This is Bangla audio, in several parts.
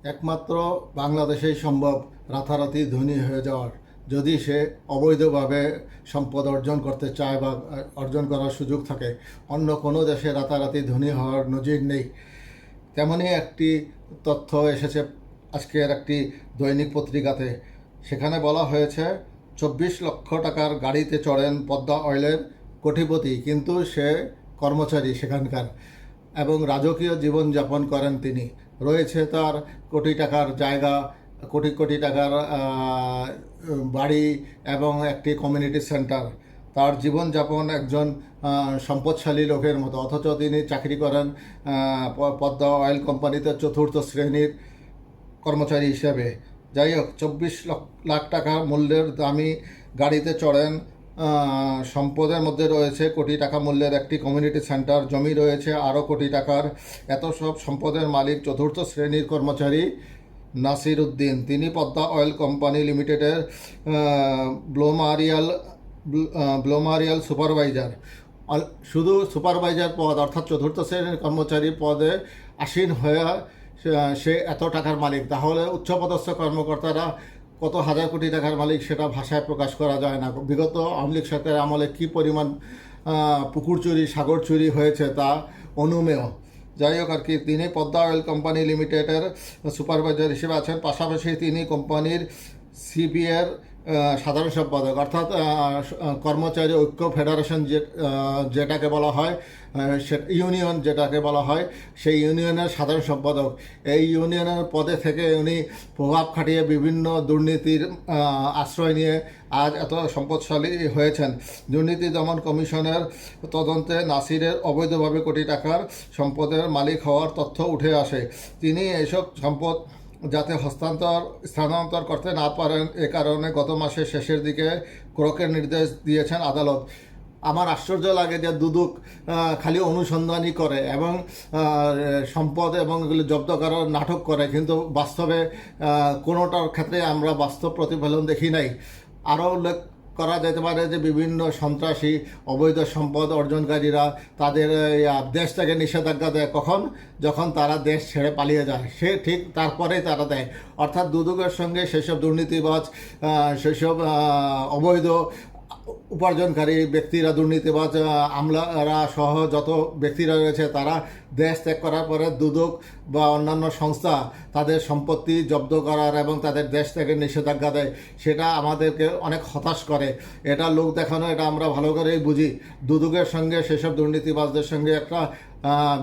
একমাত্র বাংলাদেশেই সম্ভব রাতারাতি ধনী হয়ে যাওয়ার, যদি সে অবৈধভাবে সম্পদ অর্জন করতে চায় বা অর্জন করার সুযোগ থাকে। অন্য কোনো দেশে রাতারাতি ধনী হওয়ার নজির নেই। তেমনই একটি তথ্য এসেছে আজকের একটি দৈনিক পত্রিকাতে। সেখানে বলা হয়েছে 24 লক্ষ টাকার গাড়িতে চড়েন পদ্মা অয়েলের কোটিপতি, কিন্তু সে কর্মচারী সেখানকার এবং রাজকীয় জীবনযাপন করেন তিনি। রয়েছে তার কোটি টাকার জায়গা, কোটি কোটি টাকার বাড়ি এবং একটি কমিউনিটি সেন্টার। তার জীবনযাপন একজন সম্পদশালী লোকের মতো, অথচ তিনি চাকরি করেন পদ্মা অয়েল কোম্পানিতে 4র্থ শ্রেণীর কর্মচারী হিসেবে। যাই হোক, 24 লাখ টাকা মূল্যের দামি গাড়িতে চড়েন। সম্পদের মধ্যে রয়েছে কোটি টাকা মূল্যের একটি কমিউনিটি সেন্টার, জমি রয়েছে আরও কোটি টাকার। এত সব সম্পদের মালিক 4র্থ শ্রেণীর কর্মচারী নাসির উদ্দিন। তিনি পদ্মা অয়েল কোম্পানি লিমিটেডের ব্লোমারিয়াল সুপারভাইজার। শুধু সুপারভাইজার পদ অর্থাৎ 4র্থ শ্রেণীর কর্মচারী পদে আসীন হয়ে সে এত টাকার মালিক। তাহলে উচ্চপদস্থ কর্মকর্তারা কত হাজার কোটি টাকার মালিক সেটা ভাষায় প্রকাশ করা যায় না। বিগত আওয়ামী লীগ সরকারের আমলে কী পরিমাণ পুকুর চুরি, সাগর চুরি হয়েছে তা অনুমেয়। যাই হোক আর কি, তিনি পদ্মা অয়েল কোম্পানি লিমিটেডের সুপারভাইজার হিসেবে আছেন। পাশাপাশি তিনি কোম্পানির সিপিএর সাধারণ সম্পাদক, অর্থাৎ কর্মচারী ঐক্য ফেডারেশন যেটাকে বলা হয়, ইউনিয়ন যেটাকে বলা হয়, সেই ইউনিয়নের সাধারণ সম্পাদক। এই ইউনিয়নের পদে থেকে উনি প্রভাব খাটিয়ে বিভিন্ন দুর্নীতির আশ্রয় নিয়ে আজ এত সম্পদশালী হয়েছেন। দুর্নীতি দমন কমিশনের তদন্তে নাসিরের অবৈধভাবে কোটি টাকার সম্পদের মালিক হওয়ার তথ্য উঠে আসে। তিনি এইসব সম্পদ যাতে স্থানান্তর করতে না পারেন, এ কারণে গত মাসের শেষের দিকে ক্রোকের নির্দেশ দিয়েছেন আদালত। আমার আশ্চর্য লাগে যে দুদক খালি অনুসন্ধানই করে এবং সম্পদ এবং এগুলো জব্দ করার নাটক করে, কিন্তু বাস্তবে কোনোটার ক্ষেত্রে আমরা বাস্তব প্রতিফলন দেখি নাই। আরও উল্লেখ করা যেতে পারে যে বিভিন্ন সন্ত্রাসী অবৈধ সম্পদ অর্জনকারীরা তাদের দেশ থেকে নিষেধাজ্ঞা দেয় কখন, যখন তারা দেশ ছেড়ে পালিয়ে যায়, সে ঠিক তারপরেই তারা দেয়। অর্থাৎ দুদকের সঙ্গে সেসব দুর্নীতিবাজ, সেসব অবৈধ উপার্জনকারী ব্যক্তিরা, দুর্নীতিবাজ আমলারা সহ যত ব্যক্তিরা রয়েছে, তারা দেশ ত্যাগ করার পরে দুদক বা অন্যান্য সংস্থা তাদের সম্পত্তি জব্দ করার এবং তাদের দেশ থেকে নিষেধাজ্ঞা দেয়। সেটা আমাদেরকে অনেক হতাশ করে। এটা লোক দেখানো, এটা আমরা ভালো করেই বুঝি। দুদকের সঙ্গে সেসব দুর্নীতিবাজদের সঙ্গে একটা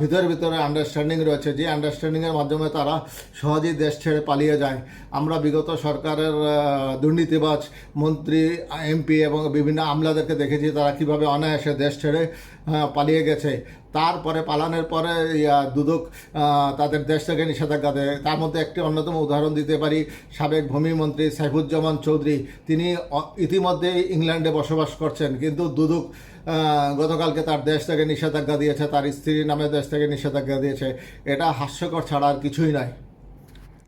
ভিতরে আন্ডারস্ট্যান্ডিং রয়েছে, যে আন্ডারস্ট্যান্ডিংয়ের মাধ্যমে তারা সহজেই দেশ ছেড়ে পালিয়ে যায়। আমরা বিগত সরকারের দুর্নীতিবাজ মন্ত্রী, এমপি এবং বিভিন্ন আমলাদেরকে দেখেছি তারা কীভাবে অনায়াসে দেশ ছেড়ে পালিয়ে গেছে। তারপরে পালানোর পরে দুদক তাদের দেশ থেকে নিষেধাজ্ঞা দেয়। তার মধ্যে একটি অন্যতম উদাহরণ দিতে পারি, সাবেক ভূমিমন্ত্রী সাইফুজ্জামান চৌধুরী। তিনি ইতিমধ্যেই ইংল্যান্ডে বসবাস করছেন, কিন্তু দুদক গতকালকে তার দেশ থেকে নিষেধাজ্ঞা দিয়েছে, তার স্ত্রীর নামে দেশ থেকে নিষেধাজ্ঞা দিয়েছে। এটা হাস্যকর ছাড়া আর কিছুই নয়।